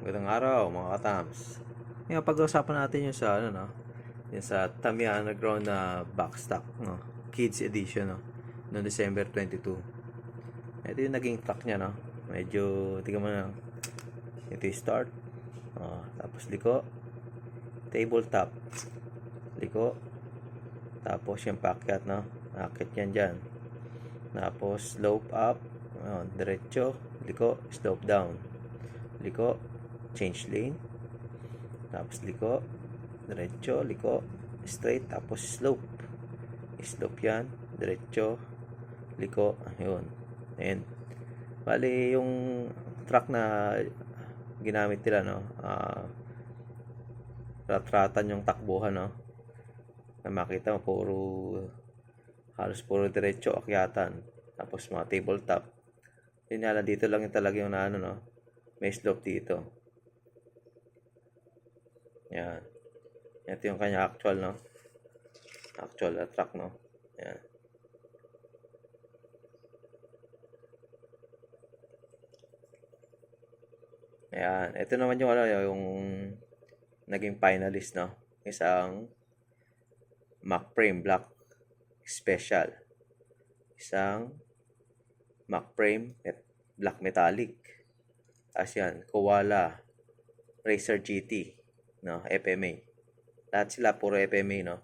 Magandang araw mga katams. Ngayon pag-uusapan natin yung sa ano no, yung sa Tamiya Underground na backstock no, Kids Edition no, noong December 22. Ito yung naging track niya no. Medyo tingnan mo na. Ito yung start. Tapos liko, tabletop, liko, tapos yung paakyat no. Akyat yan dyan. Tapos slope up, diretso, liko, slope down. Liko, change lane, tapos liko, diretso, liko, straight, tapos slope. Slope yan, diretso, liko, ayun. And bali yung track na ginamit nila no, ratratan yung takbuhan no. Na makita mo halos puro diretso akyatan. Tapos mga tabletop. Yun nga lang dito lang yung talaga yung ano no. May slope dito. Yan. Ito yung kanya actual no. Actual track no. Yan. Ayan. Ito naman yung ano yung naging finalist no. Isang Mac Frame Black Special. Isang Mac Frame Black Metallic. Tapos yan, Koala Racer GT no, FMA. Lahat sila puro FMA no.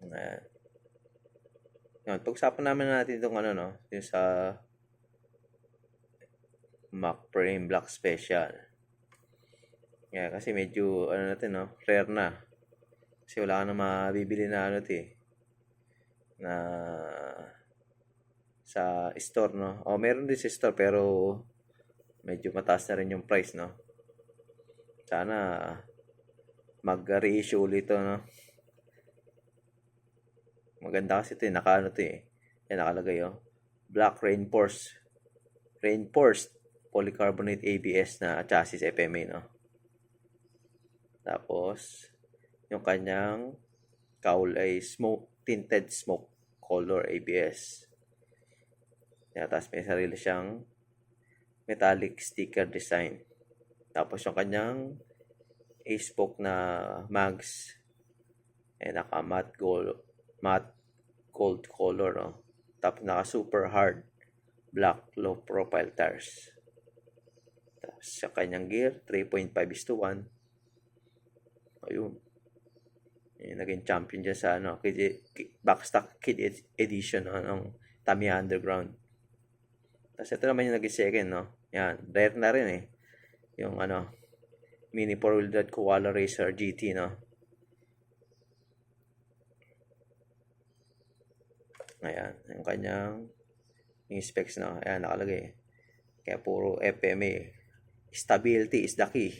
Ayan. Yan, pag-usapan natin itong ano no, yung sa Mac Frame Black Special. Yeah, kasi medyo ano natin no, rare na. Kasi wala ka na mabibili na ano na sa store no. Meron din sa store pero medyo mataas na rin yung price no. Sana mag-reissue ulit ito no. Maganda kasi ito naka-ano yan nakalagay Black Reinforced polycarbonate ABS na chassis FMA no. Tapos yung kanyang cowl ay tinted smoke color ABS. Tapos may sarili siyang metallic sticker design. Tapos yung kanyang A-spoke na mags ay naka matte gold color no. Tapos naka super hard black low profile tires. Tapos sa kanyang gear 3.5:1. Ayun. Yung naging champion dyan sa ano, backstock kid edition ng Tamiya Underground. Tapos ito naman yung naging second no. Yan, rare na rin yung ano, mini 4-wheel Koala Racer GT no. Ayan, yung kanyang yung specs no. Ayan, nakalagay. Kaya puro FMA. Stability is the key.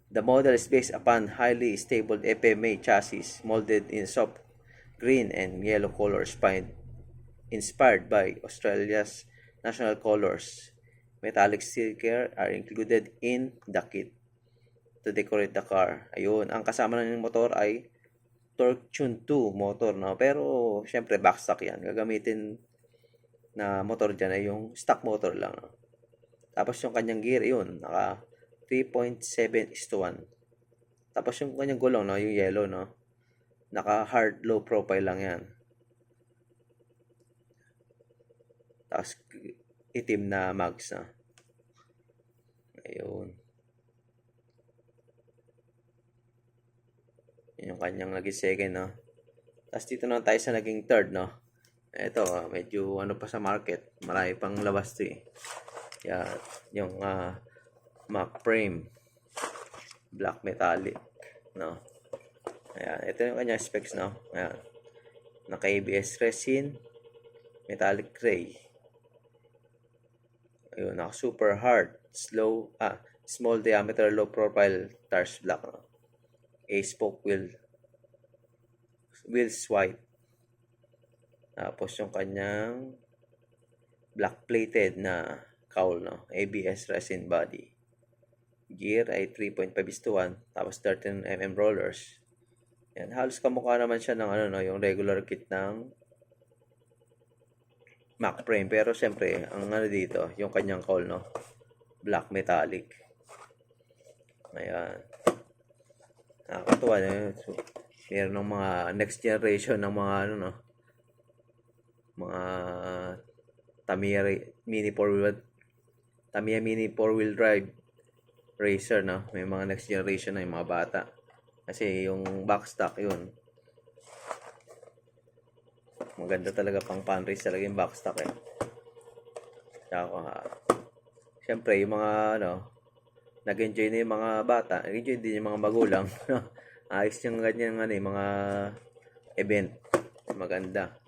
The model is based upon highly stable FMA chassis molded in soft green and yellow colors inspired by Australia's national colors. Metallic sticker are included in the kit to decorate the car. Ayun, ang kasama ng motor ay Torque Tune 2 motor no. Pero syempre backstock yan. Gagamitin na motor dyan ay yung stock motor lang no? Tapos yung kanyang gear yun naka 3.7:1. Tapos yung kanyang gulong no, yung yellow no, naka hard low profile lang yan. Tapos itim na mags na. Ayun. Yun yung kanyang naging second no. Tapos dito na tayo sa naging third no. Ito medyo ano pa sa market, marami pang labas Yan, yung Mac Frame Black Metallic no. Ayan, ito yung kanyang specs no. Ayan. Naka ABS resin, metallic gray. Ayun, naka super hard, small diameter low profile tires black no. A-spoke wheels white. Tapos yung kanyang black plated na cowl no, ABS resin body. Gear ay 3.5:1, tapos 13mm rollers. Yan, halos kamukha naman siya ng ano no, yung regular kit ng Mac frame. Pero syempre, ang ano dito, yung kanyang call, no? Black metallic. Ayan. Nakakatuwa. So, meron ng mga next generation ng mga ano, no? Mga Tamiya Mini 4-wheel Tamiya Mini 4-wheel drive racer, no? May mga next generation na yung mga bata. Kasi yung backstock yun. Maganda talaga pang fan race talaga yung backstock eh. Tsaka, syempre yung mga ano, nag-enjoy na yung mga bata, nag-enjoy din yung mga magulang. Ayos yung ganyan ano, yung mga event. Maganda.